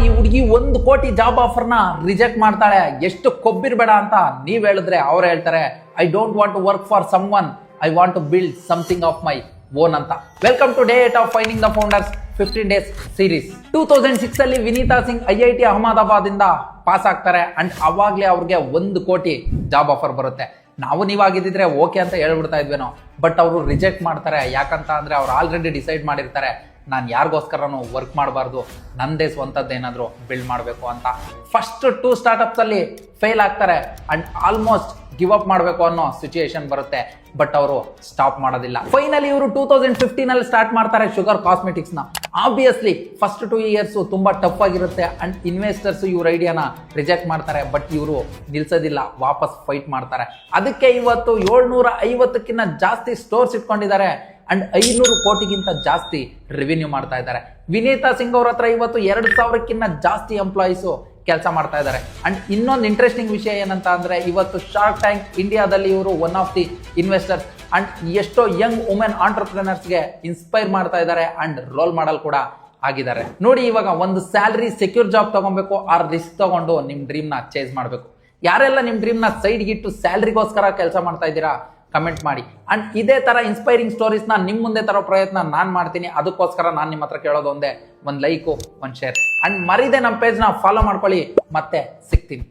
ಈ ಹುಡುಗಿ 1 ಕೋಟಿ ಜಾಬ್ ಆಫರ್ನ ರಿಜೆಕ್ಟ್ ಮಾಡ್ತಾಳೆ, ಎಷ್ಟು ಕೊಬ್ಬಿರ್ಬೇಡ ಅಂತ ನೀವ್ ಹೇಳಿದ್ರೆ ಅವ್ರು ಹೇಳ್ತಾರೆ I don't want to work for someone, I want to build something of my own ಅಂತ. Welcome to day 8 of finding the founders 15 days series. 2006 ಅಲ್ಲಿ ವಿನೀತಾ ಸಿಂಗ್ IIT ಅಹಮದಾಬಾದ್ ಇಂದ ಪಾಸ್ ಆಗ್ತಾರೆ ಅಂಡ್ ಅವಾಗ್ಲೇ ಅವ್ರಿಗೆ 1 ಕೋಟಿ ಜಾಬ್ ಆಫರ್ ಬರುತ್ತೆ. ನಾವು ನೀವಾಗಿದ್ದಿದ್ರೆ ಓಕೆ ಅಂತ ಹೇಳ್ಬಿಡ್ತಾ ಇದ್ವೇನೋ, ಬಟ್ ಅವರು ರಿಜೆಕ್ಟ್ ಮಾಡ್ತಾರೆ. ಯಾಕಂತ ಅಂದ್ರೆ ಅವ್ರು ಆಲ್ರೆಡಿ ಡಿಸೈಡ್ ಮಾಡಿರ್ತಾರೆ ನಾನು ಯಾರಿಗೋಸ್ಕರನೂ ವರ್ಕ್ ಮಾಡಬಾರ್ದು, ನಂದೇ ಸ್ವಂತದ್ದು ಏನಾದರೂ ಬಿಲ್ಡ್ ಮಾಡಬೇಕು ಅಂತ. ಫಸ್ಟ್ 2 ಸ್ಟಾರ್ಟ್ಅಪ್ಸ್ ಅಲ್ಲಿ ಫೇಲ್ ಆಗ್ತಾರೆ ಅಂಡ್ ಆಲ್ಮೋಸ್ಟ್ ಗಿವ್ ಅಪ್ ಮಾಡಬೇಕು ಅನ್ನೋ ಸಿಚುಯೇಷನ್ ಬರುತ್ತೆ, ಬಟ್ ಅವರು ಸ್ಟಾಪ್ ಮಾಡೋದಿಲ್ಲ. ಫೈನಲಿ ಇವರು 2015 ಅಲ್ಲಿ ಸ್ಟಾರ್ಟ್ ಮಾಡ್ತಾರೆ ಶುಗರ್ ಕಾಸ್ಮೆಟಿಕ್ಸ್ ನ. ಆಬ್ವಿಯಸ್ಲಿ ಫಸ್ಟ್ 2 ಇಯರ್ಸ್ ತುಂಬಾ ಟಫ್ ಆಗಿರುತ್ತೆ ಅಂಡ್ ಇನ್ವೆಸ್ಟರ್ಸ್ ಇವ್ರ ಐಡಿಯಾನ ರಿಜೆಕ್ಟ್ ಮಾಡ್ತಾರೆ, ಬಟ್ ಇವರು ನಿಲ್ಸೋದಿಲ್ಲ, ವಾಪಸ್ ಫೈಟ್ ಮಾಡ್ತಾರೆ. ಅದಕ್ಕೆ ಇವತ್ತು 750ಕ್ಕಿಂತ ಜಾಸ್ತಿ ಸ್ಟೋರ್ಸ್ ಇಟ್ಕೊಂಡಿದ್ದಾರೆ ಅಂಡ್ 500 ಕೋಟಿಗಿಂತ ಜಾಸ್ತಿ ರೆವಿನ್ಯೂ ಮಾಡ್ತಾ ಇದ್ದಾರೆ. ವಿನೀತಾ ಸಿಂಗ್ ಅವ್ರ ಹತ್ರ ಇವತ್ತು 2000ಕ್ಕಿಂತ ಜಾಸ್ತಿ ಎಂಪ್ಲಾಯೀಸು ಕೆಲಸ ಮಾಡ್ತಾ ಇದ್ದಾರೆ. ಅಂಡ್ ಇನ್ನೊಂದು ಇಂಟ್ರೆಸ್ಟಿಂಗ್ ವಿಷಯ ಏನಂತ ಅಂದ್ರೆ ಇವತ್ತು ಶಾರ್ಕ್ ಟ್ಯಾಂಕ್ ಇಂಡಿಯಾದಲ್ಲಿ ಇವರು one of the investors and ಎಷ್ಟೋ ಯಂಗ್ ವುಮೆನ್ ಆಂಟರ್ಪ್ರಿನರ್ಸ್ಗೆ ಇನ್ಸ್ಪೈರ್ ಮಾಡ್ತಾ ಇದ್ದಾರೆ ಅಂಡ್ ರೋಲ್ ಮಾಡಲ್ ಕೂಡ ಆಗಿದ್ದಾರೆ. ನೋಡಿ, ಇವಾಗ ಒಂದು ಸ್ಯಾಲರಿ ಸೆಕ್ಯೂರ್ ಜಾಬ್ ತಗೊಬೇಕು ಆರ್ ರಿಸ್ಕ್ ತಗೊಂಡು ನಿಮ್ ಡ್ರೀಮ್ ನ ಚೇಸ್ ಮಾಡಬೇಕು. ಯಾರೆಲ್ಲ ನಿಮ್ ಡ್ರೀಮ್ ನ ಸೈಡ್ಗೆ ಇಟ್ಟು ಸ್ಯಾಲರಿಗೋಸ್ಕರ ಕೆಲಸ ಮಾಡ್ತಾ ಇದ್ದೀರಾ ಕಮೆಂಟ್ ಮಾಡಿ. ಅಂಡ್ ಇದೇ ತರ ಇನ್ಸ್ಪೈರಿಂಗ್ ಸ್ಟೋರೀಸ್ ನ ನಿಮ್ ಮುಂದೆ ತರೋ ಪ್ರಯತ್ನ ನಾನ್ ಮಾಡ್ತೀನಿ. ಅದಕ್ಕೋಸ್ಕರ ನಾನು ನಿಮ್ಮ ಹತ್ರ ಕೇಳೋದು ಒಂದೇ, ಒಂದು ಲೈಕು, ಒಂದು ಶೇರ್ ಅಂಡ್ ಮರಿದೆ ನಮ್ಮ ಪೇಜ್ ನ ಫಾಲೋ ಮಾಡ್ಕೊಳ್ಳಿ. ಮತ್ತೆ ಸಿಗ್ತೀನಿ.